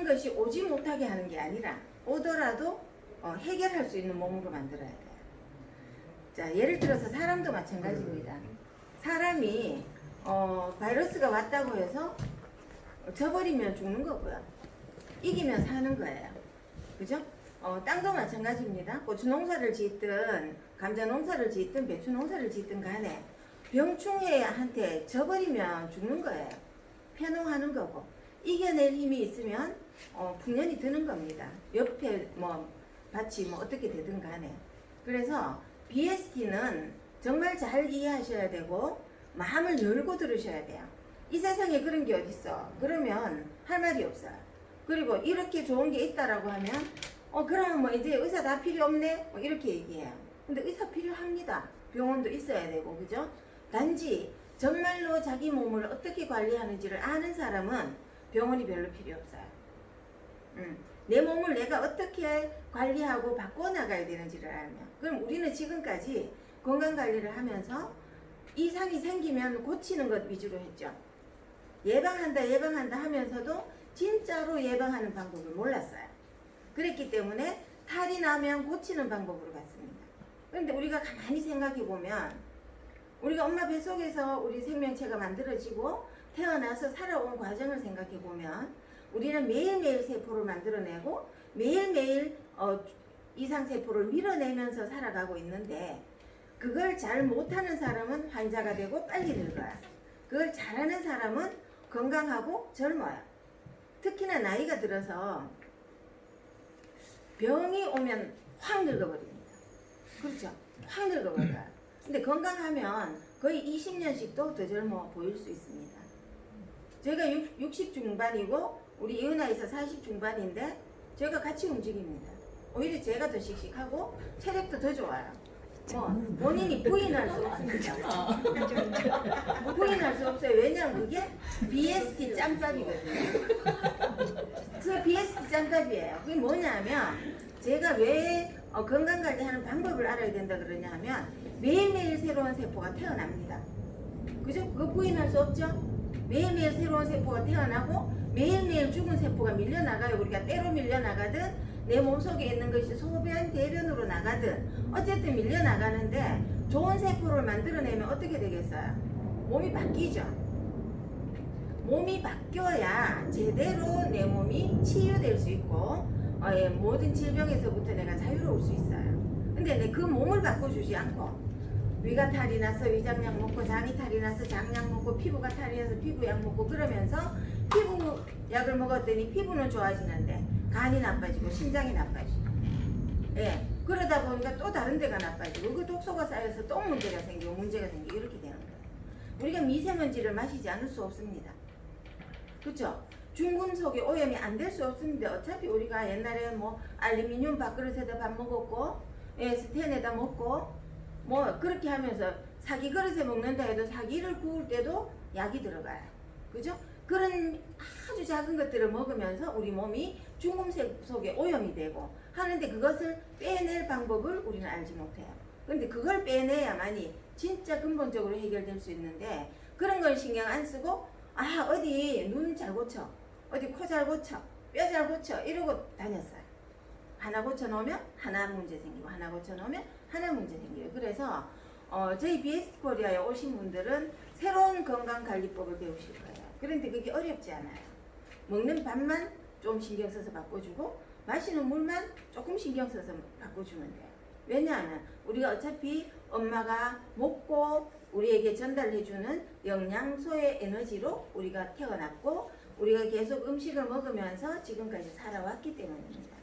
것이 오지 못하게 하는 게 아니라 오더라도 해결할 수 있는 몸으로 만들어야 돼요. 자, 예를 들어서 사람도 마찬가지입니다. 사람이 바이러스가 왔다고 해서 져버리면 죽는 거고요. 이기면 사는 거예요. 그죠? 땅도 마찬가지입니다. 고추 농사를 짓든 감자 농사를 짓든 배추 농사를 짓든 간에 병충해한테 져버리면 죽는 거예요. 패농하는 거고 이겨낼 힘이 있으면 풍년이 드는 겁니다. 옆에 뭐 밭이 뭐 어떻게 되든 간에. 그래서 BST는 정말 잘 이해하셔야 되고 마음을 열고 들으셔야 돼요. 이 세상에 그런 게 어딨어. 그러면 할 말이 없어요. 그리고 이렇게 좋은 게 있다라고 하면 그러면 뭐 이제 의사 다 필요 없네? 뭐 이렇게 얘기해요. 근데 의사 필요합니다. 병원도 있어야 되고, 그죠? 단지 정말로 자기 몸을 어떻게 관리하는지를 아는 사람은 병원이 별로 필요 없어요. 내 몸을 내가 어떻게 관리하고 바꿔나가야 되는지를 알면. 그럼 우리는 지금까지 건강관리를 하면서 이상이 생기면 고치는 것 위주로 했죠. 예방한다 하면서도 진짜로 예방하는 방법을 몰랐어요. 그랬기 때문에 탈이 나면 고치는 방법으로 갔습니다. 그런데 우리가 가만히 생각해 보면 우리가 엄마 뱃속에서 우리 생명체가 만들어지고 태어나서 살아온 과정을 생각해 보면 우리는 매일매일 세포를 만들어내고 매일매일 이상세포를 밀어내면서 살아가고 있는데 그걸 잘 못하는 사람은 환자가 되고 빨리 늙어요. 그걸 잘하는 사람은 건강하고 젊어요. 특히나 나이가 들어서 병이 오면 확 늙어버립니다. 그렇죠? 확 늙어버려요. 근데 건강하면 거의 20년씩도 더 젊어 보일 수 있습니다. 제가 60 중반이고 우리 이은아에서 40 중반인데 제가 같이 움직입니다. 오히려 제가 더 씩씩하고 체력도 더 좋아요. 본인이 부인할 수 없습니다. 부인할 수 없어요. 왜냐하면 그게 BST 짬밥이거든요. 그 BST 짬밥이에요. 그게 뭐냐면 제가 왜 건강관리하는 방법을 알아야 된다 그러냐 하면 매일매일 새로운 세포가 태어납니다. 그죠? 그거 부인할 수 없죠? 매일매일 새로운 세포가 태어나고 매일매일 죽은 세포가 밀려나가요. 우리가 때로 밀려나가든 내 몸속에 있는 것이 소변, 대변으로 나가든 어쨌든 밀려나가는데 좋은 세포를 만들어내면 어떻게 되겠어요? 몸이 바뀌죠. 몸이 바뀌어야 제대로 내 몸이 치유될 수 있고 모든 질병에서부터 내가 자유로울 수 있어요. 근데 그 몸을 바꿔주지 않고 위가 탈이 나서 위장약 먹고 장이 탈이 나서 장약 먹고 피부가 탈이 나서 피부약 먹고 그러면서 피부약을 먹었더니 피부는 좋아지는데 간이 나빠지고 심장이 나빠지고 그러다 보니까 또 다른 데가 나빠지고 그 독소가 쌓여서 또 문제가 생기고 이렇게 되는 거예요. 우리가 미세먼지를 마시지 않을 수 없습니다. 그렇죠? 중금속이 오염이 안 될 수 없습니다. 어차피 우리가 옛날에 뭐 알루미늄 밥그릇에다 밥 먹었고 스텐에다 먹고 뭐 그렇게 하면서 사기 그릇에 먹는다 해도 사기를 구울 때도 약이 들어가요. 그죠? 그런 아주 작은 것들을 먹으면서 우리 몸이 중금속 속에 오염이 되고 하는데 그것을 빼낼 방법을 우리는 알지 못해요. 그런데 그걸 빼내야만이 진짜 근본적으로 해결될 수 있는데 그런 걸 신경 안 쓰고 어디 눈 잘 고쳐, 어디 코 잘 고쳐, 뼈 잘 고쳐 이러고 다녔어요. 하나 고쳐 놓으면 하나 문제 생기고 하나 고쳐 놓으면 하나 문제 생겨요. 그래서 저희 BST 코리아에 오신 분들은 새로운 건강관리법을 배우실 거예요. 그런데 그게 어렵지 않아요. 먹는 밥만 좀 신경 써서 바꿔주고 마시는 물만 조금 신경 써서 바꿔주면 돼요. 왜냐하면 우리가 어차피 엄마가 먹고 우리에게 전달해주는 영양소의 에너지로 우리가 태어났고 우리가 계속 음식을 먹으면서 지금까지 살아왔기 때문입니다.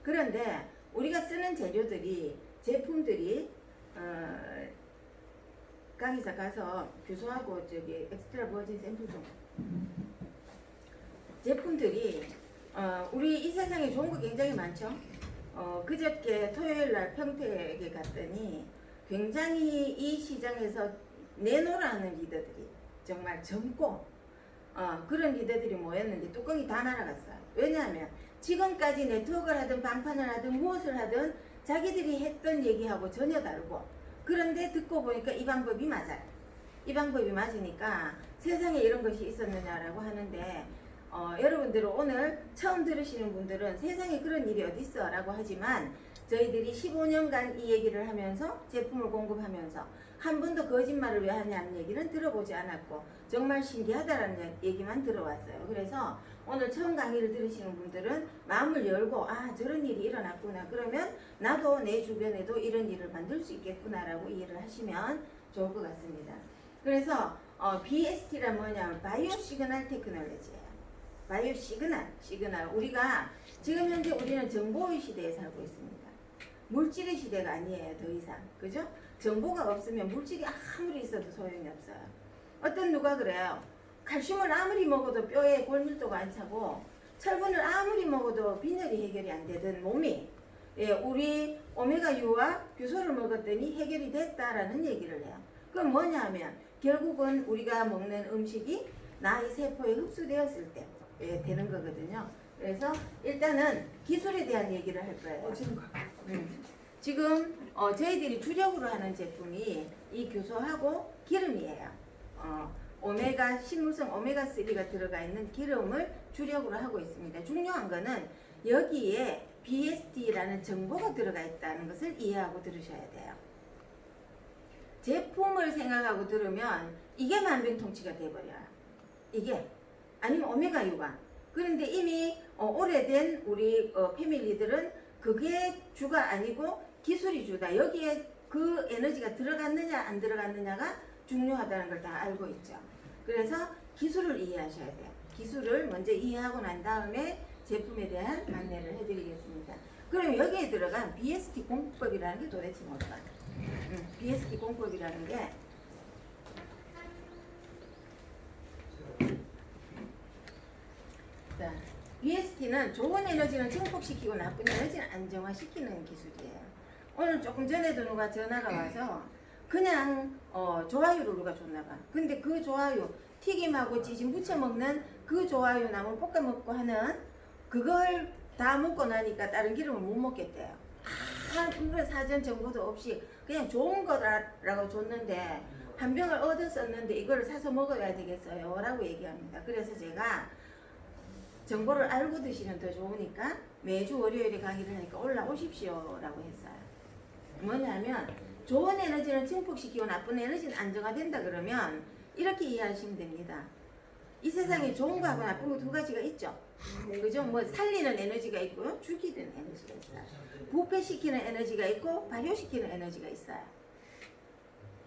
그런데 우리가 쓰는 재료들이 제품들이 강의사 가서 교수하고 저기 엑스트라 버진 샘플 좀 제품들이 우리 이 세상에 좋은 거 굉장히 많죠. 그저께 토요일날 평택에 갔더니 굉장히 이 시장에서 내놓으라는 리더들이 정말 젊고 그런 리더들이 모였는데 뚜껑이 다 날아갔어요. 왜냐하면 지금까지 네트워크를 하든 방판을 하든 무엇을 하든 자기들이 했던 얘기하고 전혀 다르고 그런데 듣고 보니까 이 방법이 맞아요. 이 방법이 맞으니까 세상에 이런 것이 있었느냐라고 하는데 여러분들은 오늘 처음 들으시는 분들은 세상에 그런 일이 어딨어 라고 하지만 저희들이 15년간 이 얘기를 하면서 제품을 공급하면서 한 번도 거짓말을 왜 하냐는 얘기는 들어보지 않았고 정말 신기하다라는 얘기만 들어왔어요. 그래서 오늘 처음 강의를 들으시는 분들은 마음을 열고 아 저런 일이 일어났구나, 그러면 나도 내 주변에도 이런 일을 만들 수 있겠구나 라고 이해를 하시면 좋을 것 같습니다. 그래서 BST란 뭐냐면 바이오 시그널 테크놀로지예요. 바이오 시그널. 우리가 지금 현재 우리는 정보의 시대에 살고 있습니다. 물질의 시대가 아니에요. 더 이상. 그죠? 정보가 없으면 물질이 아무리 있어도 소용이 없어요. 어떤 누가 그래요. 칼슘을 아무리 먹어도 뼈에 골밀도가 안 차고 철분을 아무리 먹어도 빈혈이 해결이 안 되던 몸이 우리 오메가6와 규소를 먹었더니 해결이 됐다라는 얘기를 해요. 그럼 뭐냐 하면 결국은 우리가 먹는 음식이 나의 세포에 흡수되었을 때 되는 거거든요. 그래서 일단은 기술에 대한 얘기를 할 거예요. 지금 저희들이 주력으로 하는 제품이 이 규소하고 기름이에요. 오메가 식물성 오메가3가 들어가 있는 기름을 주력으로 하고 있습니다. 중요한 거는 여기에 BST라는 정보가 들어가 있다는 것을 이해하고 들으셔야 돼요. 제품을 생각하고 들으면 이게 만병통치가 돼버려요. 이게 아니면 오메가6가. 그런데 이미 오래된 우리 패밀리들은 그게 주가 아니고 기술이 주다. 여기에 그 에너지가 들어갔느냐 안 들어갔느냐가 중요하다는 걸 다 알고 있죠. 그래서 기술을 이해하셔야 돼요. 기술을 먼저 이해하고 난 다음에 제품에 대한 안내를 해드리겠습니다. 그럼 여기에 들어간 BST 공법이라는 게 도대체 뭘까? BST 공법이라는 게 자, BST는 좋은 에너지는 증폭시키고 나쁜 에너지는 안정화시키는 기술이에요. 오늘 조금 전에도 누가 전화가 와서 그냥 좋아요를 누가 줬나봐. 근데 그 좋아요 튀김하고 지진 부쳐 먹는 그 좋아요 나물 볶아 먹고 하는 그걸 다 먹고 나니까 다른 기름을 못 먹겠대요. 아무런 사전 정보도 없이 그냥 좋은 거라고 줬는데 한 병을 얻어 썼는데 이거를 사서 먹어야 되겠어요 라고 얘기합니다. 그래서 제가 정보를 알고 드시면 더 좋으니까 매주 월요일에 강의를 하니까 올라오십시오 라고 했어요. 뭐냐면 좋은 에너지는 증폭시키고 나쁜 에너지는 안정화된다 그러면 이렇게 이해하시면 됩니다. 이 세상에 좋은 거하고 나쁜 거 두 가지가 있죠. 그죠? 뭐 살리는 에너지가 있고요, 죽이는 에너지가 있어요. 부패시키는 에너지가 있고 발효시키는 에너지가 있어요.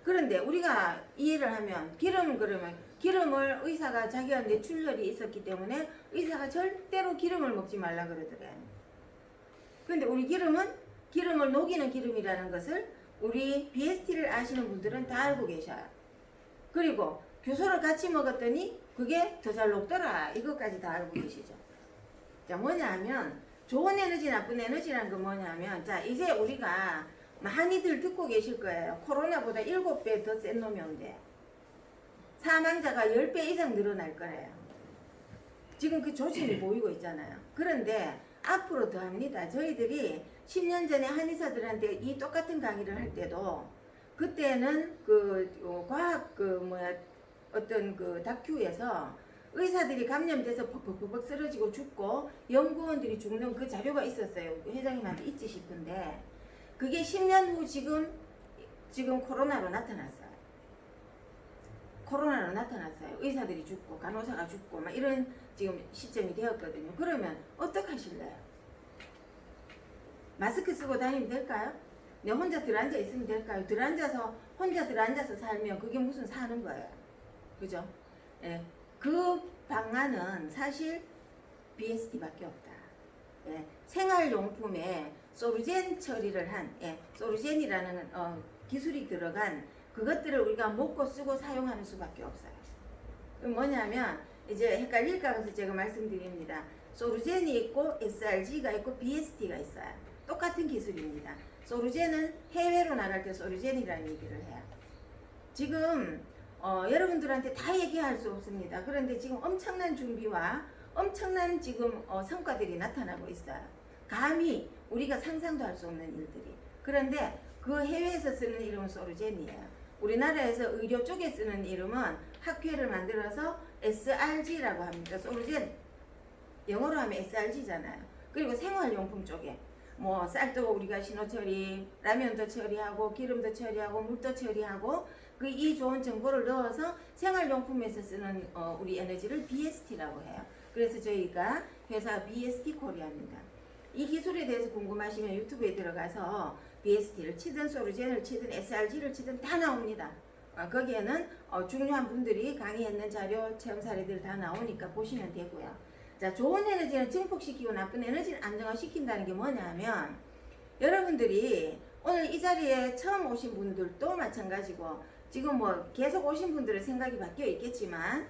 그런데 우리가 이해를 하면 그러면 기름을 의사가 자기가 뇌출혈이 있었기 때문에 의사가 절대로 기름을 먹지 말라 그러더래요. 그런데 우리 기름을 녹이는 기름이라는 것을 우리 BST를 아시는 분들은 다 알고 계셔요. 그리고 규소를 같이 먹었더니 그게 더 잘 녹더라. 이것까지 다 알고 계시죠. 자, 뭐냐 하면 좋은 에너지 나쁜 에너지라는 건 뭐냐 하면 자 이제 우리가 많이들 듣고 계실 거예요. 코로나보다 7배 더 센 놈이 온대요. 사망자가 10배 이상 늘어날 거래요. 지금 그 조짐이 보이고 있잖아요. 그런데 앞으로 더 합니다. 저희들이 10년 전에 한의사들한테 이 똑같은 강의를 할 때도 그때는 과학 어떤 다큐에서 의사들이 감염돼서 벅벅벅 쓰러지고 죽고 연구원들이 죽는 그 자료가 있었어요. 회장님한테 있지 싶은데 그게 10년 후 지금 코로나로 나타났어요. 의사들이 죽고 간호사가 죽고 막 이런 지금 시점이 되었거든요. 그러면 어떡하실래요? 마스크 쓰고 다니면 될까요? 내 혼자 들어앉아 있으면 될까요? 혼자 들어앉아서 살면 그게 무슨 사는 거예요. 그죠? 예. 그 방안은 사실 BST밖에 없다. 예. 생활용품에 소르젠 처리를 한 소르젠이라는 기술이 들어간 그것들을 우리가 먹고 쓰고 사용하는 수밖에 없어요. 뭐냐면 이제 헷갈릴까 봐서 제가 말씀드립니다. 소르젠이 있고 SRG가 있고 BST가 있어요. 똑같은 기술입니다. 소르젠은 해외로 나갈 때 소르젠이라는 얘기를 해요. 지금 여러분들한테 다 얘기할 수 없습니다. 그런데 지금 엄청난 준비와 엄청난 지금 성과들이 나타나고 있어요. 감히 우리가 상상도 할 수 없는 일들이. 그런데 그 해외에서 쓰는 이름은 소르젠이에요. 우리나라에서 의료 쪽에 쓰는 이름은 학회를 만들어서 SRG라고 합니다. 소르젠 영어로 하면 SRG잖아요. 그리고 생활용품 쪽에 뭐 쌀도 우리가 신호 처리, 라면도 처리하고 기름도 처리하고 물도 처리하고 그 이 좋은 정보를 넣어서 생활용품에서 쓰는 우리 에너지를 BST라고 해요. 그래서 저희가 회사 BST 코리아입니다. 이 기술에 대해서 궁금하시면 유튜브에 들어가서 BST를 치든 소르젠을 치든 SRG를 치든 다 나옵니다. 거기에는 중요한 분들이 강의했는 자료, 체험 사례들 다 나오니까 보시면 되고요. 자, 좋은 에너지는 증폭시키고 나쁜 에너지를 안정화시킨다는 게 뭐냐면 여러분들이 오늘 이 자리에 처음 오신 분들도 마찬가지고 지금 뭐 계속 오신 분들의 생각이 바뀌어 있겠지만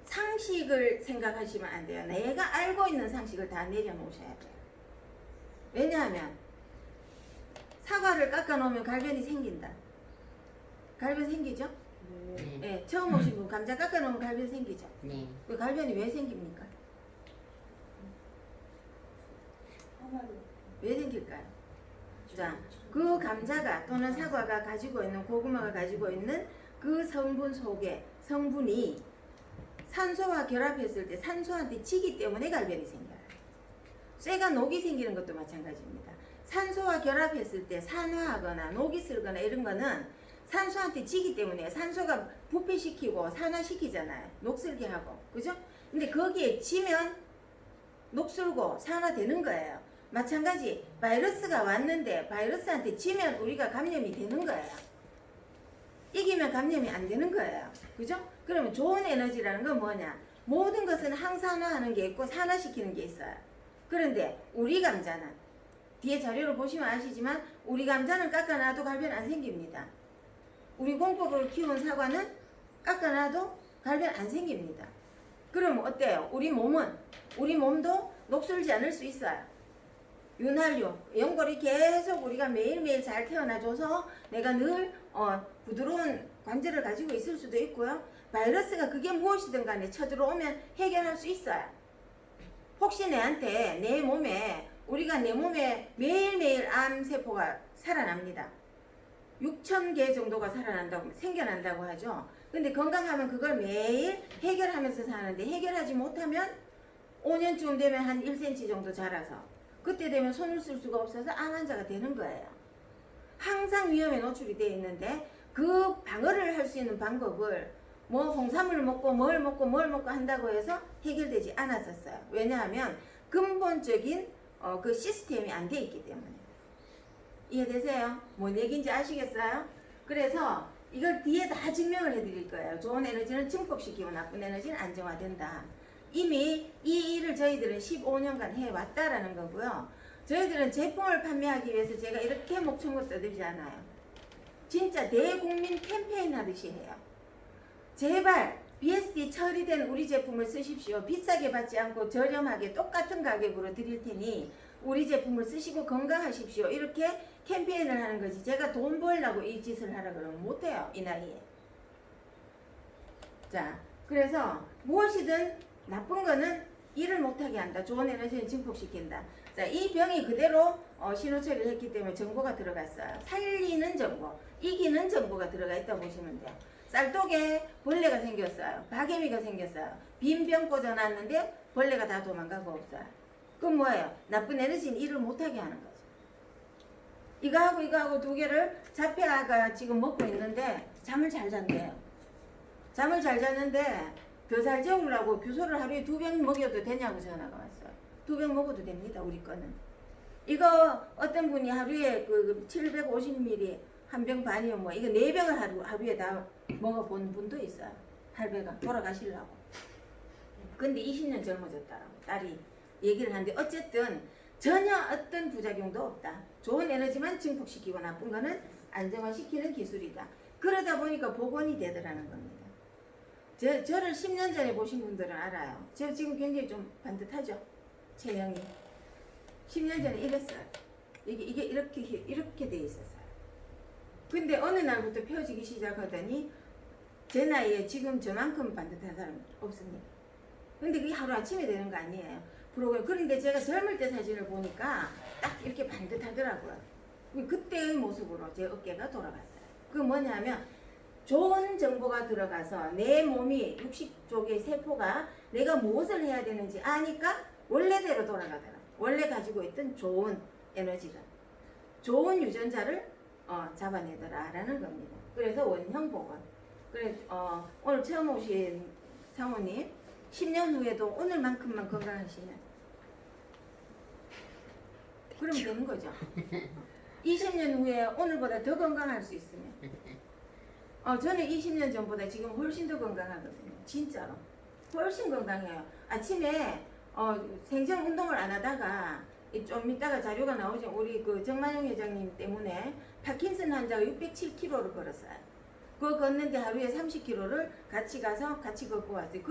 상식을 생각하시면 안 돼요. 내가 알고 있는 상식을 다 내려놓으셔야 돼요. 왜냐하면 사과를 깎아 놓으면 갈변이 생긴다. 갈변 생기죠? 네. 처음 오신 분 감자 깎아 놓으면 갈변 생기죠? 네. 그 갈변이 왜 생깁니까? 왜 생길까요? 자, 그 감자가 또는 사과가 가지고 있는 고구마가 가지고 있는 그 성분 속에 성분이 산소와 결합했을 때 산소한테 지기 때문에 갈변이 생겨요. 쇠가 녹이 생기는 것도 마찬가지입니다. 산소와 결합했을 때 산화하거나 녹이 슬거나 이런 거는 산소한테 지기 때문에 산소가 부패시키고 산화시키잖아요. 녹슬게 하고. 그죠? 근데 거기에 지면 녹슬고 산화되는 거예요. 마찬가지 바이러스가 왔는데 바이러스한테 지면 우리가 감염이 되는 거예요. 이기면 감염이 안 되는 거예요. 그죠? 그러면 좋은 에너지라는 건 뭐냐? 모든 것은 항산화하는 게 있고 산화시키는 게 있어요. 그런데 우리 감자는 뒤에 자료를 보시면 아시지만 우리 감자는 깎아놔도 갈변 안 생깁니다. 우리 공법으로 키운 사과는 깎아놔도 갈변 안 생깁니다. 그럼 어때요? 우리 몸도 녹슬지 않을 수 있어요. 윤활유, 연골이 계속 우리가 매일매일 잘 태어나줘서 내가 늘 부드러운 관절을 가지고 있을 수도 있고요. 바이러스가 그게 무엇이든 간에 쳐들어오면 해결할 수 있어요. 혹시 내 몸에 매일매일 암세포가 살아납니다. 6,000개 정도가 생겨난다고 하죠. 근데 건강하면 그걸 매일 해결하면서 사는데 해결하지 못하면 5년쯤 되면 한 1cm 정도 자라서 그때 되면 손을 쓸 수가 없어서 암 환자가 되는 거예요. 항상 위험에 노출이 되어 있는데 그 방어를 할 수 있는 방법을 뭐 홍삼을 먹고 뭘 먹고 한다고 해서 해결되지 않았었어요. 왜냐하면 근본적인 그 시스템이 안 돼 있기 때문에. 이해되세요? 뭔 얘기인지 아시겠어요? 그래서 이걸 뒤에 다 증명을 해드릴 거예요. 좋은 에너지는 증폭시키고 나쁜 에너지는 안정화된다. 이미 이 일을 저희들은 15년간 해왔다라는 거고요. 저희들은 제품을 판매하기 위해서 제가 이렇게 목청껏 떠들지 않아요. 진짜 대국민 캠페인 하듯이 해요. 제발 BST 처리된 우리 제품을 쓰십시오. 비싸게 받지 않고 저렴하게 똑같은 가격으로 드릴 테니 우리 제품을 쓰시고 건강하십시오. 이렇게 캠페인을 하는 거지. 제가 돈 벌려고 이 짓을 하라 그러면 못해요. 이 나이에. 자, 그래서 무엇이든 나쁜 거는 일을 못하게 한다. 좋은 에너지는 증폭시킨다. 자, 이 병이 그대로 신호 처리를 했기 때문에 정보가 들어갔어요. 살리는 정보, 이기는 정보가 들어가 있다고 보시면 돼요. 쌀독에 벌레가 생겼어요. 박애미가 생겼어요. 빈 병 꽂아놨는데 벌레가 다 도망가고 없어요. 그럼 뭐예요? 나쁜 에너지는 일을 못하게 하는 거죠. 이거하고 두 개를 자폐아가 지금 먹고 있는데 잠을 잘 잔대요. 잠을 잘 자는데 더 잘 재우려고 규소를 하루에 2병 먹여도 되냐고 전화가 왔어요. 2병 먹어도 됩니다. 우리 거는. 이거 어떤 분이 하루에 그 750ml 한 병 반이요 뭐 이거 4병을 하루에 다 먹어본 분도 있어요. 할배가 돌아가시려고. 근데 20년 젊어졌다라고 딸이 얘기를 하는데 어쨌든 전혀 어떤 부작용도 없다. 좋은 에너지만 증폭시키고 나쁜 거는 안정화시키는 기술이다. 그러다 보니까 복원이 되더라는 겁니다. 저를 10년 전에 보신 분들은 알아요. 제가 지금 굉장히 좀 반듯하죠? 체형이. 10년 전에 이랬어요. 이게 이렇게 돼 있었어요. 근데 어느 날부터 펴지기 시작하더니 제 나이에 지금 저만큼 반듯한 사람 없습니다. 근데 그게 하루아침에 되는 거 아니에요. 프로그램. 그런데 제가 젊을 때 사진을 보니까 딱 이렇게 반듯하더라고요. 그때의 모습으로 제 어깨가 돌아갔어요. 그게 뭐냐면 좋은 정보가 들어가서 내 몸이 60쪽의 세포가 내가 무엇을 해야 되는지 아니까 원래대로 돌아가더라. 원래 가지고 있던 좋은 에너지를, 좋은 유전자를 잡아내더라라는 겁니다. 그래서 원형 복원. 그래 오늘 처음 오신 사모님 10년 후에도 오늘만큼만 건강하시면 그러면 되는 거죠. 20년 후에 오늘보다 더 건강할 수 있으면 저는 20년 전보다 지금 훨씬 더 건강하거든요. 진짜로 훨씬 건강해요. 아침에 생전 운동을 안 하다가 좀 이따가 자료가 나오죠. 우리 그 정만용 회장님 때문에 파킨슨 환자가 607km를 걸었어요. 그거 걷는데 하루에 30km를 같이 가서 같이 걷고 왔어요.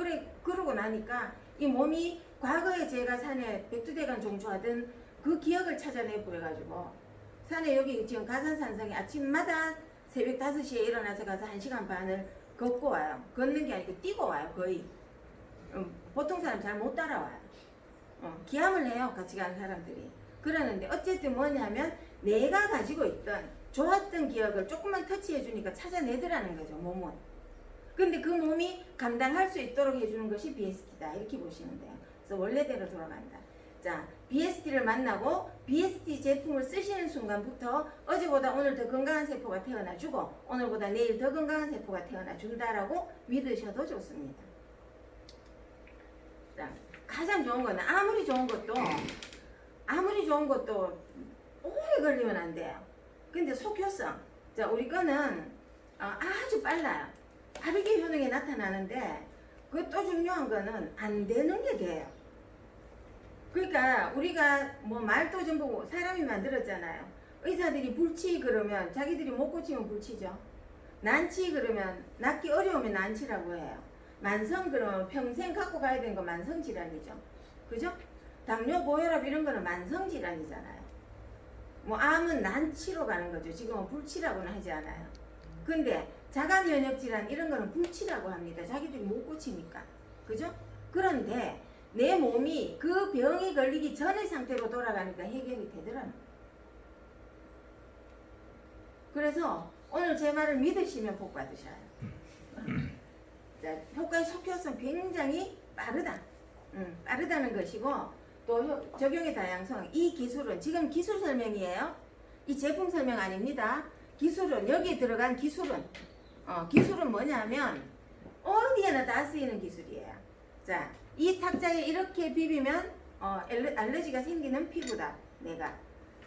그러고 나니까 이 몸이 과거에 제가 산에 백두대간 종주하던 그 기억을 찾아내 버려가지고 산에 여기 지금 가산산성에 아침마다 새벽 5시에 일어나서 가서 1시간 반을 걷고 와요. 걷는 게 아니고 뛰고 와요. 거의 보통 사람 잘 못 따라와요. 기함을 해요. 같이 가는 사람들이. 그러는데 어쨌든 뭐냐면 내가 가지고 있던 좋았던 기억을 조금만 터치해 주니까 찾아내더라는 거죠. 몸은. 근데 그 몸이 감당할 수 있도록 해주는 것이 BST다. 이렇게 보시면 돼요. 그래서 원래대로 돌아간다. 자, BST를 만나고 BST 제품을 쓰시는 순간부터 어제보다 오늘 더 건강한 세포가 태어나주고 오늘보다 내일 더 건강한 세포가 태어나준다라고 믿으셔도 좋습니다. 자, 가장 좋은 거는 아무리 좋은 것도 오래 걸리면 안 돼요. 근데 속효성. 자, 우리 거는 아주 빨라요. 빠르게 효능이 나타나는데 그 또 중요한 거는 안 되는 게 돼요. 그러니까 우리가 뭐 말도 전부 사람이 만들었잖아요. 의사들이 불치 그러면 자기들이 못 고치면 불치죠. 난치 그러면 낫기 어려우면 난치라고 해요. 만성 그러면 평생 갖고 가야 되는 거 만성 질환이죠. 그죠? 당뇨, 고혈압 이런 거는 만성 질환이잖아요. 뭐 암은 난치로 가는 거죠. 지금은 불치라고는 하지 않아요. 근데 자가 면역 질환 이런 거는 불치라고 합니다. 자기들이 못 고치니까. 그죠? 그런데 내 몸이 그 병이 걸리기 전의 상태로 돌아가니까 해결이 되더라는 거예요. 그래서 오늘 제 말을 믿으시면 복 받으셔요. 자, 효과의 속효성 굉장히 빠르다. 빠르다는 것이고 또 적용의 다양성. 이 기술은 지금 기술 설명이에요. 이 제품 설명 아닙니다. 기술은 여기에 들어간 기술은 뭐냐면 어디에나 다 쓰이는 기술이에요. 자, 이 탁자에 이렇게 비비면 알러지가 생기는 피부다. 내가.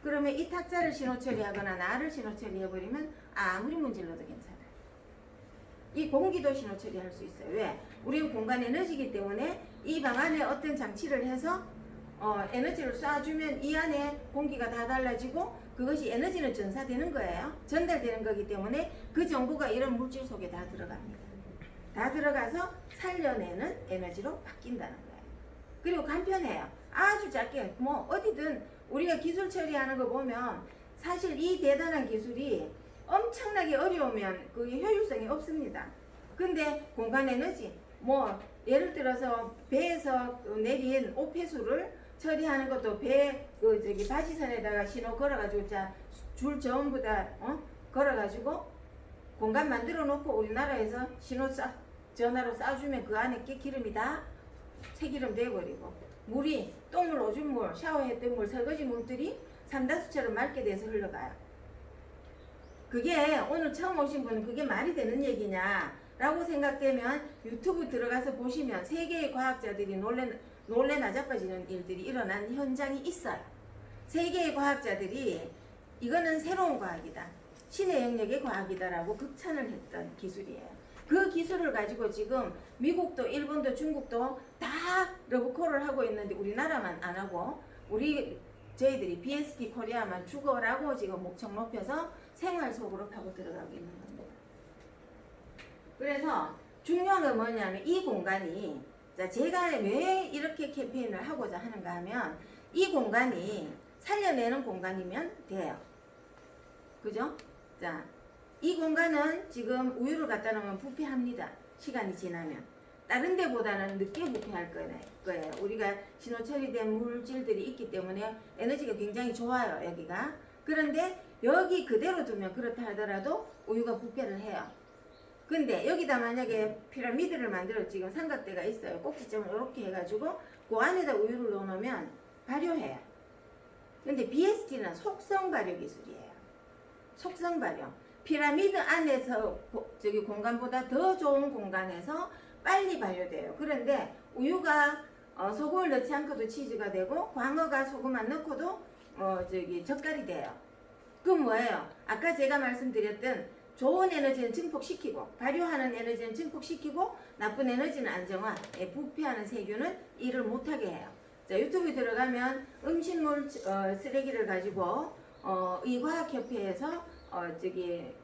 그러면 이 탁자를 신호 처리하거나 나를 신호 처리해버리면 아무리 문질러도 괜찮아요. 이 공기도 신호 처리할 수 있어요. 왜? 우리는 공간 에너지이기 때문에 이 방 안에 어떤 장치를 해서 에너지를 쏴주면 이 안에 공기가 다 달라지고 그것이 에너지는 전사되는 거예요. 전달되는 거기 때문에 그 정보가 이런 물질 속에 다 들어갑니다. 다 들어가서 살려내는 에너지로 바뀐다는 거예요. 그리고 간편해요. 아주 작게 뭐 어디든 우리가 기술 처리하는 거 보면 사실 이 대단한 기술이 엄청나게 어려우면 그게 효율성이 없습니다. 근데 공간 에너지 뭐 예를 들어서 배에서 내린 오폐수를 처리하는 것도 배 바지선에다가 신호 걸어가지고 줄 전부 다 걸어가지고 공간 만들어 놓고 우리나라에서 전화로 쏴주면 그 안에 게 기름이 다 새기름 돼버리고 물이 똥물, 오줌물, 샤워했던 물, 설거지 물들이 삼다수처럼 맑게 돼서 흘러가요. 그게 오늘 처음 오신 분은 그게 말이 되는 얘기냐 라고 생각되면 유튜브 들어가서 보시면 세계의 과학자들이 놀래 나자빠지는 일들이 일어난 현장이 있어요. 세계의 과학자들이 이거는 새로운 과학이다. 신의 영역의 과학이다라고 극찬을 했던 기술이에요. 그 기술을 가지고 지금 미국도 일본도 중국도 다 러브콜을 하고 있는데 우리나라만 안 하고 저희들이 BST 코리아만 죽어라고 지금 목청 높여서 생활 속으로 파고 들어가고 있는 겁니다. 그래서 중요한 건 뭐냐면 이 공간이 제가 왜 이렇게 캠페인을 하고자 하는가 하면 이 공간이 살려내는 공간이면 돼요. 그죠? 자, 이 공간은 지금 우유를 갖다 놓으면 부패합니다. 시간이 지나면. 다른 데보다는 늦게 부패할 거예요. 우리가 신호 처리된 물질들이 있기 때문에 에너지가 굉장히 좋아요. 여기가. 그런데 여기 그대로 두면 그렇다 하더라도 우유가 부패를 해요. 근데 여기다 만약에 피라미드를 만들어 지금 삼각대가 있어요. 꼭지점을 이렇게 해가지고 그 안에다 우유를 넣어놓으면 발효해요. 근데 BST는 속성 발효 기술이에요. 속성 발효. 피라미드 안에서 저기 공간보다 더 좋은 공간에서 빨리 발효돼요. 그런데 우유가 소금을 넣지 않고도 치즈가 되고 광어가 소금 안 넣고도 저기 젓갈이 돼요. 그건 뭐예요? 아까 제가 말씀드렸던 좋은 에너지는 증폭시키고 발효하는 에너지는 증폭시키고 나쁜 에너지는 안정화, 부패하는 세균은 일을 못하게 해요. 자, 유튜브에 들어가면 음식물 쓰레기를 가지고 의과학협회에서 저기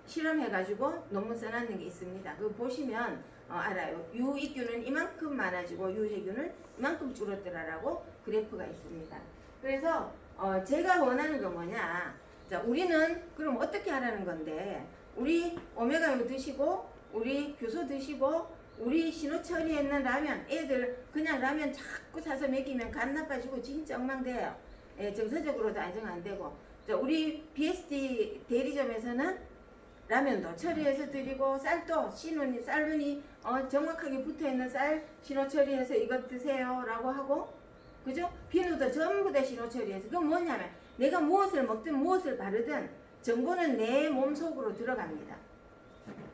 실험해가지고 논문 써놨는 게 있습니다. 그거 보시면 알아요. 유익균은 이만큼 많아지고 유해균은 이만큼 줄었더라라고 그래프가 있습니다. 그래서 제가 원하는 건 뭐냐? 자, 우리는 그럼 어떻게 하라는 건데, 우리 오메가유 드시고 우리 효소 드시고 우리 신호 처리했는 라면, 애들 그냥 라면 자꾸 사서 먹이면 간 나빠지고 진짜 엉망돼요. 정서적으로도 안정 안 되고. 자, 우리 BST 대리점에서는 라면도 처리해서 드리고 쌀도 쌀눈이 정확하게 붙어있는 쌀 신호 처리해서 이것 드세요 라고 하고, 그죠? 비누도 전부 다 신호 처리해서. 그건 뭐냐면 내가 무엇을 먹든 무엇을 바르든 정보는 내 몸속으로 들어갑니다.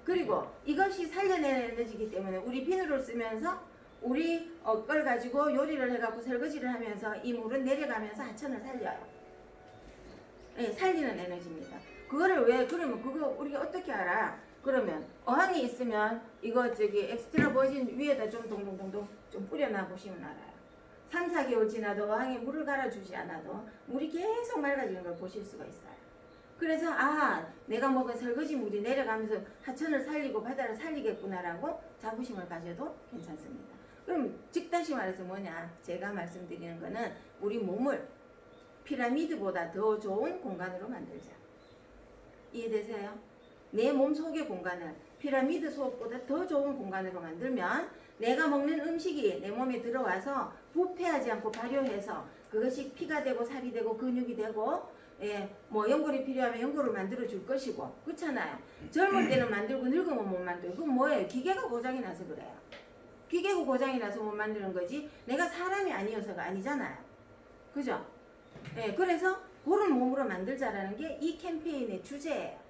그리고 이것이 살려내는 에너지이기 때문에 우리 비누를 쓰면서 우리 걸 가지고 요리를 해갖고 설거지를 하면서 이 물은 내려가면서 하천을 살려요. 살리는 에너지입니다. 그거를 왜 그러면 그거 우리가 어떻게 알아? 그러면 어항이 있으면 이거 저기 엑스트라 버진 위에다 좀 동동동동 좀 뿌려놔 보시면 알아요. 3, 4개월 지나도 어항에 물을 갈아주지 않아도 물이 계속 맑아지는 걸 보실 수가 있어요. 그래서 내가 먹은 설거지 물이 내려가면서 하천을 살리고 바다를 살리겠구나라고 자부심을 가져도 괜찮습니다. 그럼 즉 다시 말해서 뭐냐? 제가 말씀드리는 거는 우리 몸을 피라미드보다 더 좋은 공간으로 만들자. 이해되세요? 내 몸 속의 공간을 피라미드 속보다 더 좋은 공간으로 만들면 내가 먹는 음식이 내 몸에 들어와서 부패하지 않고 발효해서 그것이 피가 되고 살이 되고 근육이 되고 뭐 연골이 필요하면 연골을 만들어 줄 것이고, 그렇잖아요. 젊을 때는 만들고 늙으면 못 만들고. 그건 뭐예요? 기계가 고장이 나서 그래요. 기계가 고장이 나서 못 만드는 거지 내가 사람이 아니어서가 아니잖아요. 그죠? 그래서 그런 몸으로 만들자라는 게 이 캠페인의 주제예요.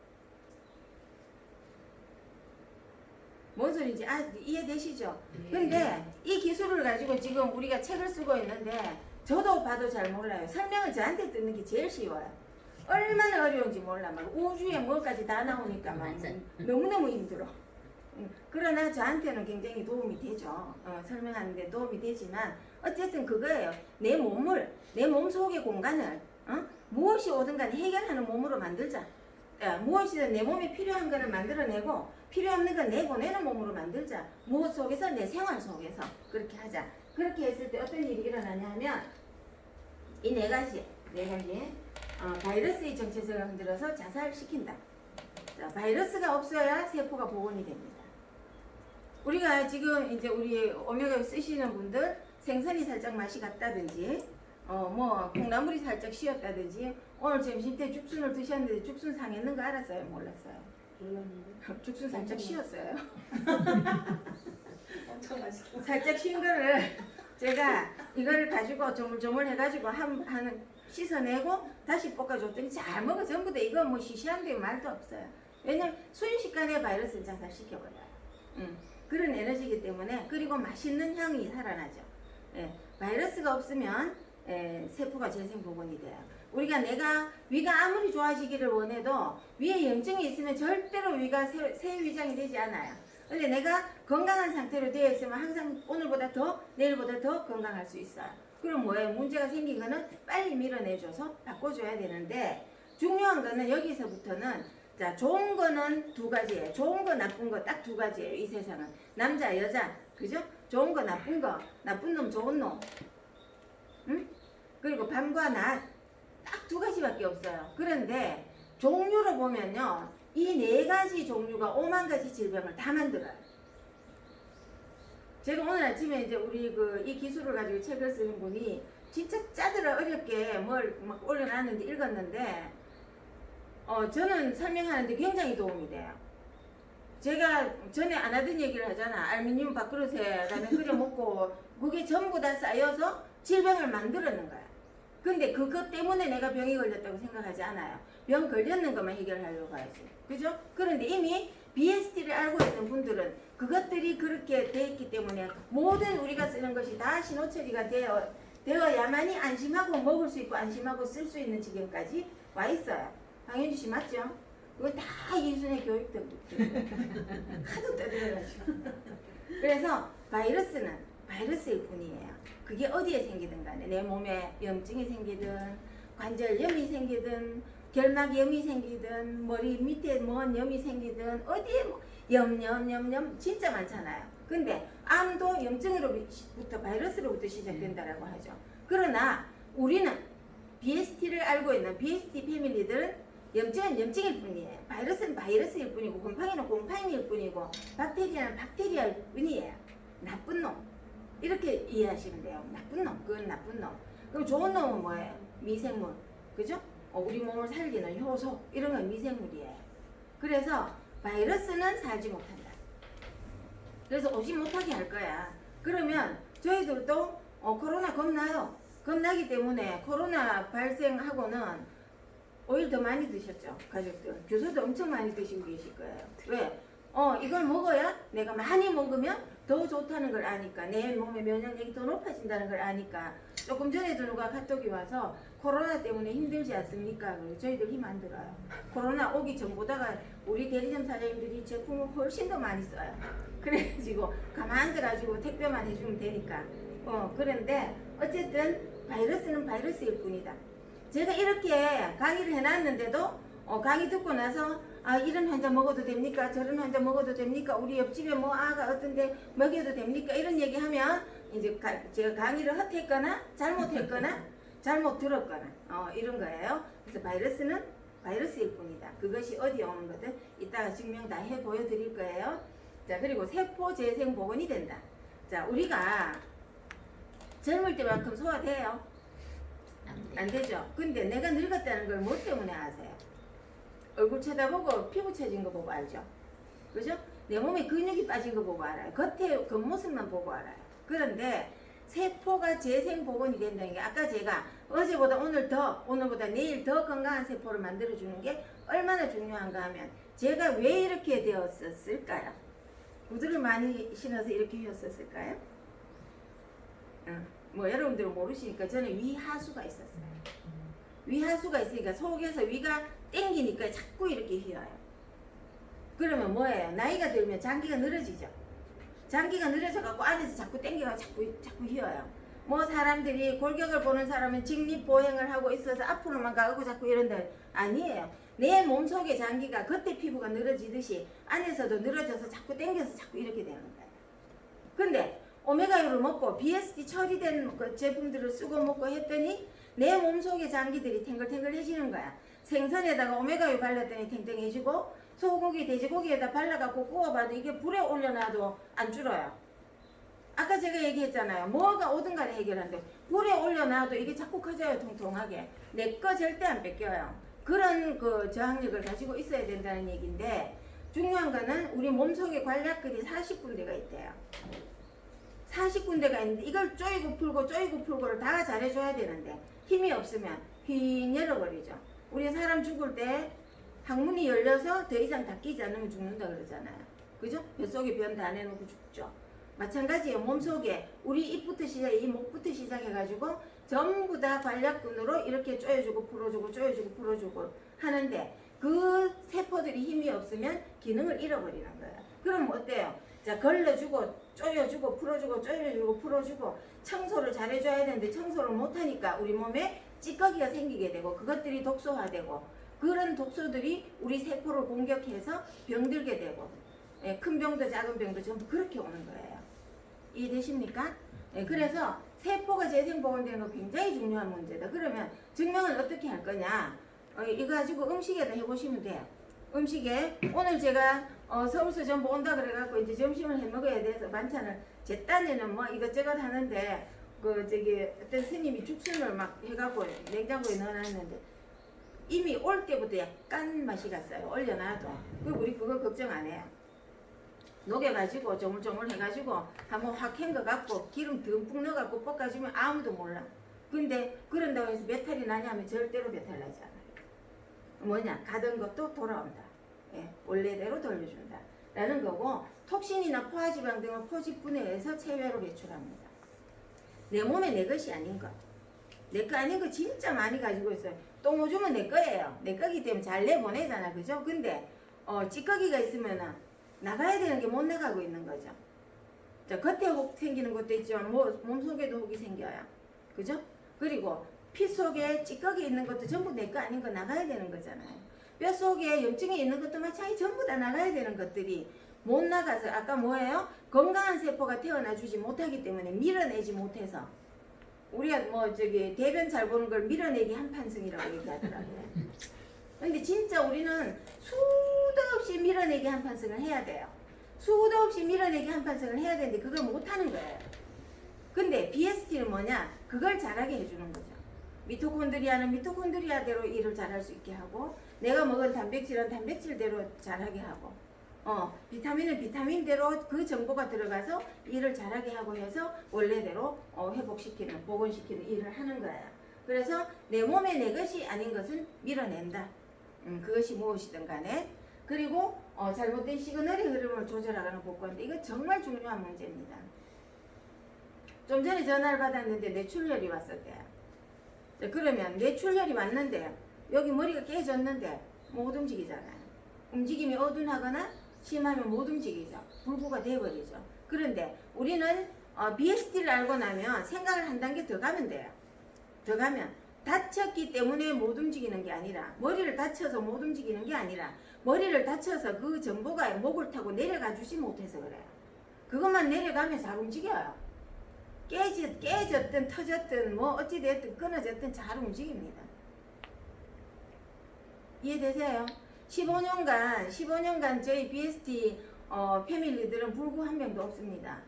뭔 소리인지 이해되시죠? 근데 이 기술을 가지고 지금 우리가 책을 쓰고 있는데 저도 봐도 잘 몰라요. 설명을 저한테 듣는 게 제일 쉬워요. 얼마나 어려운지 몰라. 막 우주에 뭐까지 다 나오니까 막 너무너무 힘들어. 그러나 저한테는 굉장히 도움이 되죠. 설명하는데 도움이 되지만 어쨌든 그거예요. 내 몸을, 내 몸 속의 공간을 무엇이 오든 간에 해결하는 몸으로 만들자. 무엇이든 내 몸에 필요한 거를 만들어내고 필요 없는 건 내보내는 몸으로 만들자. 무엇 속에서? 내 생활 속에서 그렇게 하자. 그렇게 했을 때 어떤 일이 일어나냐 하면 이 네 가지 바이러스의 정체성을 흔들어서 자살시킨다. 자, 바이러스가 없어야 세포가 복원이 됩니다. 우리가 지금 이제 우리 오메가 쓰시는 분들 생선이 살짝 맛이 같다든지 뭐 콩나물이 살짝 쉬었다든지 오늘 점심 때 죽순을 드셨는데 죽순 상했는 거 알았어요? 몰랐어요? 몰랐는데. 죽순 살짝 쉬었어요. 엄청 맛있고. 살짝 쉰 거를 제가 이거를 가지고 조물조물 해가지고 씻어내고 다시 볶아줬더니 잘 먹어. 전부 다 이거 뭐 시시한데 말도 없어요. 왜냐면 순식간에 바이러스를 자살시켜버려요. 그런 에너지이기 때문에. 그리고 맛있는 향이 살아나죠. 바이러스가 없으면 세포가 재생복원이 돼요. 우리가 위가 아무리 좋아지기를 원해도 위에 염증이 있으면 절대로 위가 새 위장이 되지 않아요. 근데 내가 건강한 상태로 되어 있으면 항상 오늘보다 더 내일보다 더 건강할 수 있어요. 그럼 뭐예요? 문제가 생긴 거는 빨리 밀어내줘서 바꿔줘야 되는데, 중요한 거는 여기서부터는 자, 좋은 거는 두 가지예요. 좋은 거 나쁜 거 딱 두 가지예요. 이 세상은 남자 여자, 그죠? 좋은 거 나쁜 거, 나쁜 놈 좋은 놈, 그리고 밤과 낮 딱 두 가지밖에 없어요. 그런데 종류로 보면요, 이 네 가지 종류가 5만 가지 질병을 다 만들어요. 제가 오늘 아침에 이제 우리 이 기술을 가지고 책을 쓰는 분이 진짜 짜들어 어렵게 뭘 막 올려놨는데 읽었는데 저는 설명하는데 굉장히 도움이 돼요. 제가 전에 안 하던 얘기를 하잖아. 알루미늄 밥그릇에 라면 끓여 먹고 그게 전부 다 쌓여서 질병을 만들었는 거야. 근데 그것 때문에 내가 병이 걸렸다고 생각하지 않아요. 병 걸렸는 것만 해결하려고 하지. 그죠? 그런데 이미 BST를 알고 있는 분들은 그것들이 그렇게 돼 있기 때문에 모든 우리가 쓰는 것이 다 신호 처리가 되어야만이 안심하고 먹을 수 있고 안심하고 쓸 수 있는 지경까지 와 있어요. 강현주 씨 맞죠? 그거 다 이순의 교육 덕분에 하도 떠들어가지고. 그래서 바이러스는 바이러스일 뿐이에요. 그게 어디에 생기든 간에 내 몸에 염증이 생기든 관절염이 생기든 결막염이 생기든 머리 밑에 뭔 염이 생기든 어디에 뭐 염 진짜 많잖아요. 근데 암도 염증으로부터 바이러스로부터 시작된다라고 하죠. 그러나 우리는 BST를 알고 있는 BST 패밀리들은 염증은 염증일 뿐이에요. 바이러스는 바이러스일 뿐이고 곰팡이는 곰팡이일 뿐이고 박테리아는 박테리아일 뿐이에요. 나쁜 놈 이렇게 이해하시면 돼요. 나쁜 놈 그건 나쁜 놈. 그럼 좋은 놈은 뭐예요? 미생물 그죠? 우리 몸을 살리는 효소 이런 건 미생물이에요. 그래서 바이러스는 살지 못한다. 그래서 오지 못하게 할 거야. 그러면 저희들도 코로나 겁나요. 겁나기 때문에 코로나 발생하고는 오일 더 많이 드셨죠, 가족들. 교수도 엄청 많이 드시고 계실 거예요. 왜? 이걸 먹어야 내가 많이 먹으면 더 좋다는 걸 아니까, 내 몸의 면역력이 더 높아진다는 걸 아니까. 조금 전에도 누가 카톡이 와서 코로나 때문에 힘들지 않습니까? 저희들 힘 안 들어요. 코로나 오기 전보다가 우리 대리점 사장님들이 제품을 훨씬 더 많이 써요. 그래가지고 가만 앉아가지고 택배만 해주면 되니까. 그런데 어쨌든 바이러스는 바이러스일 뿐이다. 제가 이렇게 강의를 해놨는데도 강의 듣고 나서 이런 환자 먹어도 됩니까? 저런 환자 먹어도 됩니까? 우리 옆집에 뭐 아가 어떤데 먹여도 됩니까? 이런 얘기하면 이제 제가 강의를 헛했거나 잘못했거나 잘못 들었거나 이런 거예요. 그래서 바이러스는 바이러스일 뿐이다. 그것이 어디에 오는 거든 이따가 증명 다 해 보여드릴 거예요. 자, 그리고 세포 재생 복원이 된다. 자, 우리가 젊을 때만큼 소화돼요? 안 되죠. 근데 내가 늙었다는 걸 뭐 때문에 아세요? 얼굴 쳐다보고 피부 처진 거 보고 알죠. 그죠? 내 몸에 근육이 빠진 거 보고 알아요. 겉모습만 보고 알아요. 그런데 세포가 재생 복원이 된다는 게 아까 제가 어제보다 오늘보다 내일 더 건강한 세포를 만들어주는 게 얼마나 중요한가 하면 제가 왜 이렇게 되었을까요? 구두를 많이 신어서 이렇게 되었을까요? 뭐 여러분들은 모르시니까 저는 위하수가 있었어요. 위하수가 있으니까 속에서 위가 땡기니까 자꾸 이렇게 휘어요. 그러면 뭐예요? 나이가 들면 장기가 늘어지죠. 장기가 늘어져 갖고 안에서 자꾸 땡겨가 자꾸 휘어요. 뭐 사람들이 골격을 보는 사람은 직립보행을 하고 있어서 앞으로만 가고 자꾸 이런데 아니에요. 내 몸속의 장기가 겉에 피부가 늘어지듯이 안에서도 늘어져서 자꾸 땡겨서 자꾸 이렇게 되는 거예요. 근데 오메가유를 먹고 BST 처리된 그 제품들을 쓰고 먹고 했더니 내 몸속의 장기들이 탱글탱글해지는 거야. 생선에다가 오메가유 발랐더니 탱탱해지고 소고기, 돼지고기에다 발라갖고 구워봐도 이게 불에 올려놔도 안 줄어요. 아까 제가 얘기했잖아요. 뭐가 오든 간에 해결한대. 불에 올려놔도 이게 자꾸 커져요, 통통하게. 내 거 절대 안 뺏겨요. 그런 그 저항력을 가지고 있어야 된다는 얘기인데 중요한 거는 우리 몸속에 관략근이 40군데가 있대요. 40군데가 있는데 이걸 쪼이고 풀고를 다 잘해줘야 되는데 힘이 없으면 휙 열어버리죠. 우리 사람 죽을 때 항문이 열려서 더 이상 닫히지 않으면 죽는다 그러잖아요. 그죠? 뱃속에 변 다 내놓고 죽죠. 마찬가지예요. 몸속에 우리 입부터 이 목부터 시작해가지고 전부 다 관략근으로 이렇게 쪼여주고 풀어주고 하는데 그 세포들이 힘이 없으면 기능을 잃어버리는 거예요. 그럼 어때요? 자, 걸러주고 쪼여주고 풀어주고 청소를 잘해줘야 되는데 청소를 못하니까 우리 몸에 찌꺼기가 생기게 되고 그것들이 독소화되고 그런 독소들이 우리 세포를 공격해서 병들게 되고 큰 병도 작은 병도 전부 그렇게 오는 거예요. 이해되십니까? 그래서 세포가 재생복원되는 거 굉장히 중요한 문제다. 그러면 증명을 어떻게 할 거냐? 이거 가지고 음식에다 해보시면 돼요. 음식에 오늘 제가 서울서 전부 온다 그래갖고 이제 점심을 해 먹어야 돼서 반찬을 제 딴에는 뭐 이것저것 하는데 어떤 스님이 죽순을 막 해갖고 냉장고에 넣어놨는데 이미 올 때부터 약간 맛이 갔어요. 올려놔도. 그리고 우리 그거 걱정 안 해요. 녹여가지고 조물조물 해가지고 한번 확 헹궈 갖고 기름 듬뿍 넣어갖고 볶아주면 아무도 몰라. 근데 그런다고 해서 배탈이 나냐면 절대로 배탈 나지 않아요. 뭐냐, 가던 것도 돌아온다. 예, 원래대로 돌려준다 라는 거고, 톡신이나 포화지방 등을 포집분해해서 체외로 배출합니다. 내 몸에 내 것이 아닌 거, 내 거 아닌 거 진짜 많이 가지고 있어요. 똥 오줌은 내 거예요. 내 거기 때문에 잘 내보내잖아, 그죠? 근데 찌꺼기가 있으면 나가야 되는 게 못 나가고 있는 거죠. 자, 겉에 혹 생기는 것도 있지만 몸속에도 혹이 생겨요, 그죠? 그리고 피 속에 찌꺼기 있는 것도 전부 내 거 아닌 거 나가야 되는 거잖아요. 뼈 속에 염증이 있는 것도 마찬가지 전부 다 나가야 되는 것들이 못 나가서, 아까 뭐예요? 건강한 세포가 태어나 주지 못하기 때문에 밀어내지 못해서, 우리가 대변 잘 보는 걸 밀어내기 한판승이라고 얘기하더라고요. 근데 진짜 우리는 수도 없이 밀어내기 한판승을 해야 돼요. 수도 없이 밀어내기 한판승을 해야 되는데 그걸 못하는 거예요. 근데 BST는 뭐냐? 그걸 잘하게 해주는 거죠. 미토콘드리아는 미토콘드리아대로 일을 잘할 수 있게 하고, 내가 먹은 단백질은 단백질대로 잘하게 하고, 비타민은 비타민대로 그 정보가 들어가서 일을 잘하게 하고 해서 원래대로 회복시키는, 복원시키는 일을 하는 거예요. 그래서 내 몸에 내 것이 아닌 것은 밀어낸다. 그것이 무엇이든 간에. 그리고 잘못된 시그널의 흐름을 조절하는 복구인데, 이거 정말 중요한 문제입니다. 좀 전에 전화를 받았는데 뇌출혈이 왔었대요. 그러면 뇌출혈이 왔는데 여기 머리가 깨졌는데 못 움직이잖아요. 움직임이 어둔하거나 심하면 못 움직이죠. 불구가 돼버리죠. 그런데 우리는 BST를 알고 나면 생각을 한 단계 더 가면 돼요. 더 가면 다쳤기 때문에 못 움직이는 게 아니라, 머리를 다쳐서 못 움직이는 게 아니라, 머리를 다쳐서 그 정보가 목을 타고 내려가 주지 못해서 그래요. 그것만 내려가면 잘 움직여요. 깨졌든 터졌든 뭐 어찌됐든 끊어졌든 잘 움직입니다. 이해되세요? 15년간 저희 BST 패밀리들은 불구 한 명도 없습니다.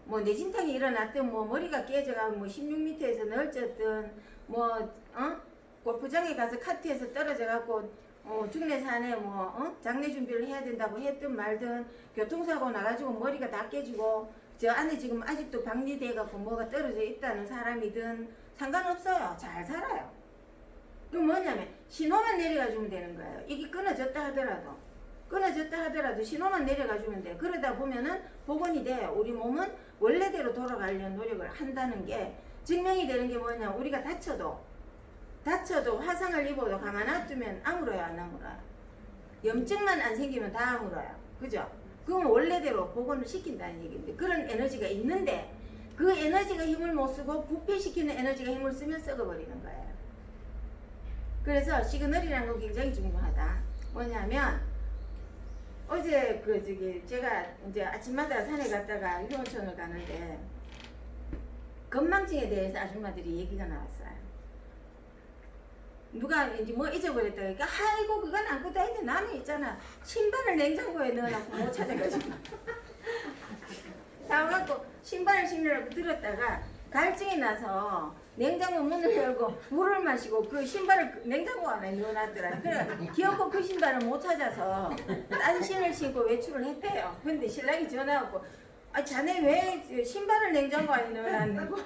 뭐 내진탕이 일어났든 뭐 머리가 깨져가고 뭐 16m에서 널쳤든 골프장에 가서 카트에서 떨어져갖고 중내산에 장례 준비를 해야 된다고 했든 말든, 교통사고 나가지고 머리가 다 깨지고 저 안에 지금 아직도 박리돼갖고 뭐가 떨어져 있다는 사람이든 상관없어요. 잘 살아요. 그럼 뭐냐면 신호만 내려가 주면 되는 거예요. 이게 끊어졌다 하더라도 신호만 내려가 주면 돼. 그러다 보면은 복원이 돼요. 우리 몸은 원래대로 돌아가려는 노력을 한다는 게 증명이 되는 게 뭐냐, 우리가 다쳐도 화상을 입어도 가만 놔두면 아물어요, 안 아물어요? 염증만 안 생기면 다 아물어요, 그죠? 그건 원래대로 복원을 시킨다는 얘기인데, 그런 에너지가 있는데 그 에너지가 힘을 못 쓰고 부패시키는 에너지가 힘을 쓰면 썩어버리는 거예요. 그래서 시그널이라는 건 굉장히 중요하다. 뭐냐면 어제 제가 이제 아침마다 산에 갔다가 유원천을 가는데 건망증에 대해서 아줌마들이 얘기가 나왔어요. 누가 이제 뭐 잊어버렸다 그러니까, 아이고 그건 안고 다니는데 나는 있잖아 신발을 냉장고에 넣어놓고 못 찾아가지고 나와갖고 신발을 신으라고 들었다가 갈증이 나서 냉장고 문을 열고 물을 마시고 그 신발을 냉장고 안에 넣어놨더라. 그래 기어코 그 신발을 못 찾아서 딴 신을 신고 외출을 했대요. 근데 신랑이 전화하고, 자네 왜 신발을 냉장고 안에 넣어놨냐고.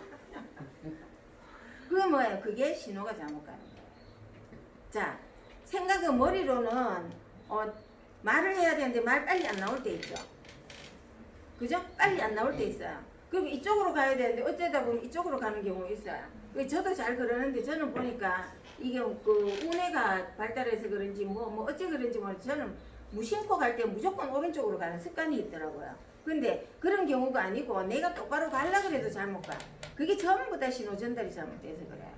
그게 뭐예요? 그게 신호가 잘못 가는 거예요. 자, 생각은 머리로는 말을 해야 되는데 말 빨리 안 나올 때 있죠. 그죠? 빨리 안 나올 때 있어요. 그럼 이쪽으로 가야 되는데 어쩌다 보면 이쪽으로 가는 경우 있어요. 저도 잘 그러는데 저는 보니까 이게 운해가 발달해서 그런지 뭐 어째 그런지 모르겠어요. 저는 무심코 갈 때 무조건 오른쪽으로 가는 습관이 있더라고요. 근데 그런 경우가 아니고 내가 똑바로 가려고 해도 잘못 가. 그게 전부 다 신호 전달이 잘못돼서 그래요.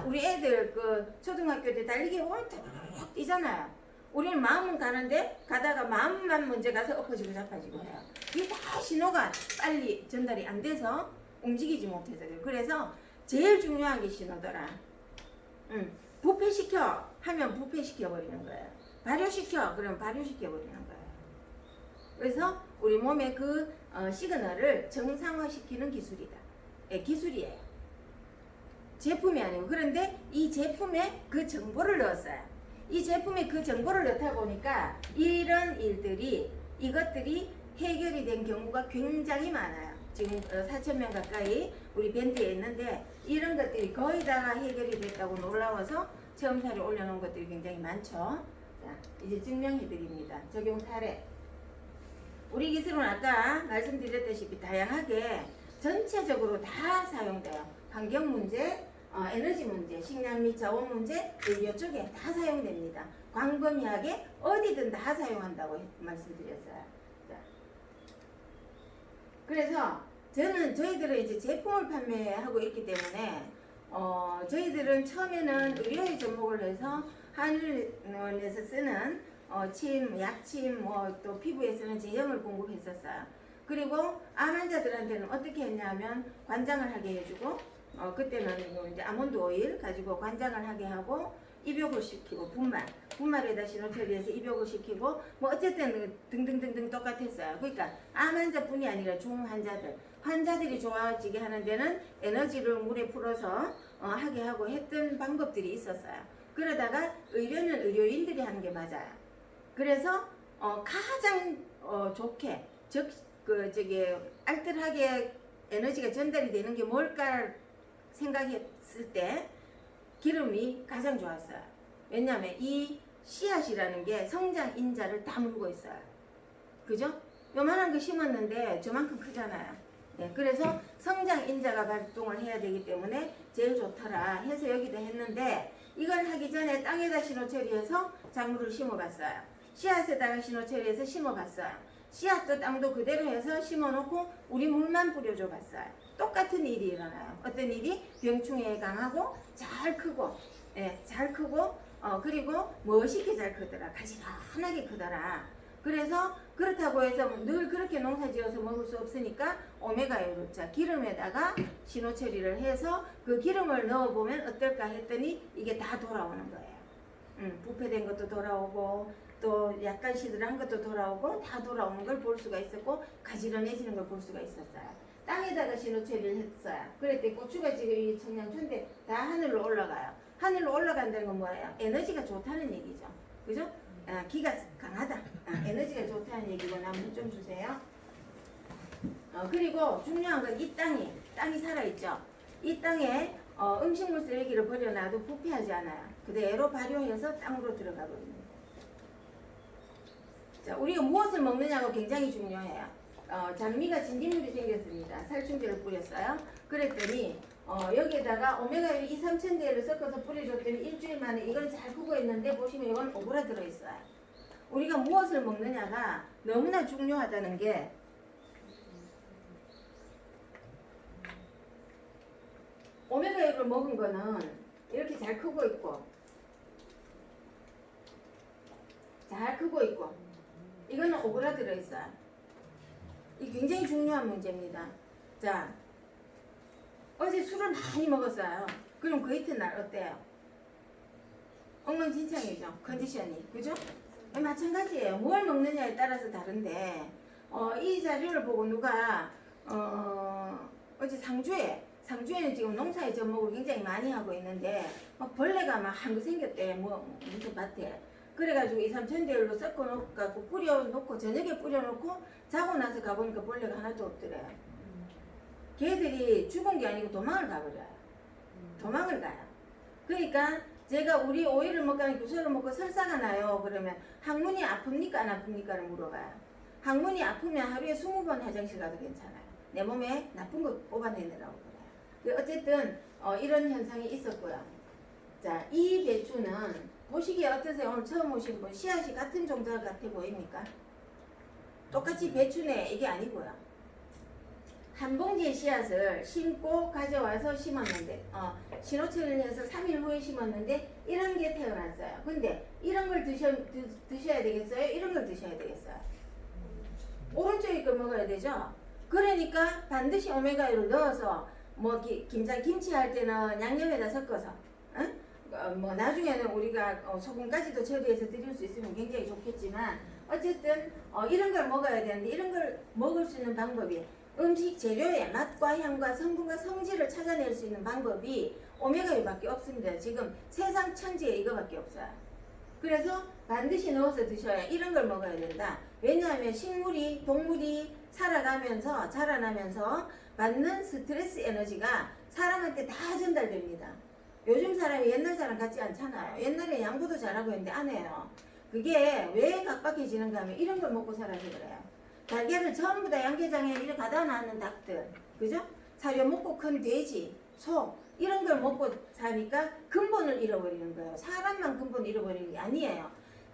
우리 애들 초등학교 때 달리기 오면 쭉 뛰잖아요. 우리는 마음은 가는데 가다가 마음만 먼저 가서 엎어지고 자빠지고 해요. 이게 다 신호가 빨리 전달이 안 돼서 움직이지 못해서 그래요. 그래서 제일 중요한 게 신호더라. 부패시켜 하면 부패시켜 버리는 거예요. 발효시켜 그러면 발효시켜 버리는 거예요. 그래서 우리 몸의 그 시그널을 정상화시키는 기술이다. 기술이에요. 제품이 아니고. 그런데 이 제품에 그 정보를 넣었어요. 이 제품에 그 정보를 넣다 보니까 이런 일들이 이것들이 해결이 된 경우가 굉장히 많아요. 지금 4,000명 가까이 우리 밴드에 있는데 이런 것들이 거의 다 해결이 됐다고 놀라워서 처음 사례 올려놓은 것들이 굉장히 많죠. 자, 이제 증명해 드립니다. 적용 사례. 우리 기술은 아까 말씀드렸다시피 다양하게 전체적으로 다 사용돼요. 환경 문제, 에너지 문제, 식량 및 자원 문제, 이쪽에 다 사용됩니다. 광범위하게 어디든 다 사용한다고 말씀드렸어요. 자, 그래서 저희들은 이제 제품을 판매하고 있기 때문에 저희들은 처음에는 의료에 접목을 해서 한의원에서 쓰는 침, 약침, 또 피부에 쓰는 제형을 공급했었어요. 그리고 암 환자들한테는 어떻게 했냐면 관장을 하게 해주고 그때는 이제 아몬드 오일 가지고 관장을 하게 하고 입욕을 시키고 분말에다 신호 처리해서 입욕을 시키고 뭐 어쨌든 등등등등 똑같았어요. 그러니까 암 환자뿐이 아니라 중 환자들이 좋아지게 하는 데는 에너지를 물에 풀어서 하게 하고 했던 방법들이 있었어요. 그러다가 의료는 의료인들이 하는 게 맞아요. 그래서 가장 좋게 알뜰하게 에너지가 전달이 되는 게 뭘까 생각했을 때 기름이 가장 좋았어요. 왜냐하면 이 씨앗이라는 게 성장 인자를 다물고 있어요. 그죠? 요만한 거 심었는데 저만큼 크잖아요. 네, 그래서 성장 인자가 발동을 해야 되기 때문에 제일 좋더라 해서 여기다 했는데 이걸 하기 전에 땅에다 신호 처리해서 작물을 심어봤어요. 씨앗에다가 신호 처리해서 심어봤어요. 씨앗도 땅도 그대로 해서 심어놓고 우리 물만 뿌려줘 봤어요. 똑같은 일이 일어나요. 어떤 일이? 병충해에 강하고 잘 크고, 잘 크고, 그리고 멋있게 잘 크더라. 가지런하게 크더라. 그래서 그렇다고 해서 늘 그렇게 농사 지어서 먹을 수 없으니까 오메가 요르자 기름에다가 신호 처리를 해서 그 기름을 넣어보면 어떨까 했더니 이게 다 돌아오는 거예요. 부패된 것도 돌아오고 또 약간 시들한 것도 돌아오고 다 돌아오는 걸 볼 수가 있었고 가지런해지는 걸 볼 수가 있었어요. 땅에다가 신호 처리를 했어요. 그랬더니 고추가 지금 이 청양초인데 다 하늘로 올라가요. 하늘로 올라간다는 건 뭐예요? 에너지가 좋다는 얘기죠. 그죠? 기가 강하다. 에너지가 좋다는 얘기고 나무 좀 주세요. 그리고 중요한 건 이 땅이 살아있죠. 이 땅에 음식물 쓰레기를 버려놔도 부패하지 않아요. 그대로 발효해서 땅으로 들어가거든요. 자, 우리가 무엇을 먹느냐가 굉장히 중요해요. 장미가 진딧물이 생겼습니다. 살충제를 뿌렸어요. 그랬더니 여기에다가 오메가 2, 3,000대를 섞어서 뿌려줬더니 일주일 만에 이건 잘 크고 있는데 보시면 이건 오그라 들어있어요. 우리가 무엇을 먹느냐가 너무나 중요하다는 게 오메가 6을 먹은 거는 이렇게 잘 크고 있고 이거는 오그라 들어있어요. 이 굉장히 중요한 문제입니다. 자, 어제 술을 많이 먹었어요. 그럼 그 이튿날 어때요? 엉망진창이죠. 컨디션이. 그죠? 마찬가지예요. 뭘 먹느냐에 따라서 다른데 이 자료를 보고 누가 어제 상주에는 지금 농사에 접목을 굉장히 많이 하고 있는데 막 벌레가 막 한 거 생겼대. 무슨 밭에. 그래가지고 2, 3,000대로 섞어놓고 뿌려놓고 저녁에 뿌려놓고 자고 나서 가보니까 벌레가 하나도 없더래요. 걔들이 죽은 게 아니고 도망을 가버려요. 도망을 가요. 그러니까 제가 우리 오이를 먹거나 교수를 먹고 설사가 나요. 그러면 항문이 아픕니까 안 아픕니까를 물어봐요. 항문이 아프면 하루에 20번 화장실 가도 괜찮아요. 내 몸에 나쁜 거 뽑아내느라고 그래요. 어쨌든 이런 현상이 있었고요. 자, 이 배추는 보시기에 어떠세요? 오늘 처음 오신 분 씨앗이 같은 종자 같아 보입니까? 똑같이 배추네 이게 아니고요. 한 봉지의 씨앗을 심고 가져와서 심었는데 신호처리를 해서 3일 후에 심었는데 이런 게 태어났어요. 근데 이런 걸 드셔야 되겠어요? 이런 걸 드셔야 되겠어요? 오른쪽에 걸 먹어야 되죠? 그러니까 반드시 오메가6를 넣어서 뭐 김치 할 때는 양념에다 섞어서 뭐 나중에는 우리가 소금까지도 처리해서 드릴 수 있으면 굉장히 좋겠지만 어쨌든 이런 걸 먹어야 되는데 이런 걸 먹을 수 있는 방법이 음식 재료의 맛과 향과 성분과 성질을 찾아낼 수 있는 방법이 오메가6밖에 없습니다. 지금 세상 천지에 이거밖에 없어요. 그래서 반드시 넣어서 드셔야 이런 걸 먹어야 된다. 왜냐하면 식물이 동물이 살아가면서 자라나면서 받는 스트레스 에너지가 사람한테 다 전달됩니다. 요즘 사람이 옛날 사람 같지 않잖아요. 옛날에 양보도 잘하고 했는데 안 해요. 그게 왜 각박해지는가 하면 이런 걸 먹고 살아서 그래요. 달걀을 전부 다 양계장에 이렇게 가다 놨는 닭들, 그죠? 사료 먹고 큰 돼지, 소 이런 걸 먹고 사니까 근본을 잃어버리는 거예요. 사람만 근본 잃어버리는 게 아니에요.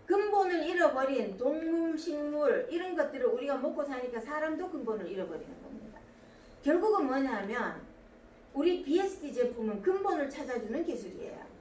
근본을 잃어버린 동물, 식물 이런 것들을 우리가 먹고 사니까 사람도 근본을 잃어버리는 겁니다. 결국은 뭐냐면 우리 BST 제품은 근본을 찾아주는 기술이에요.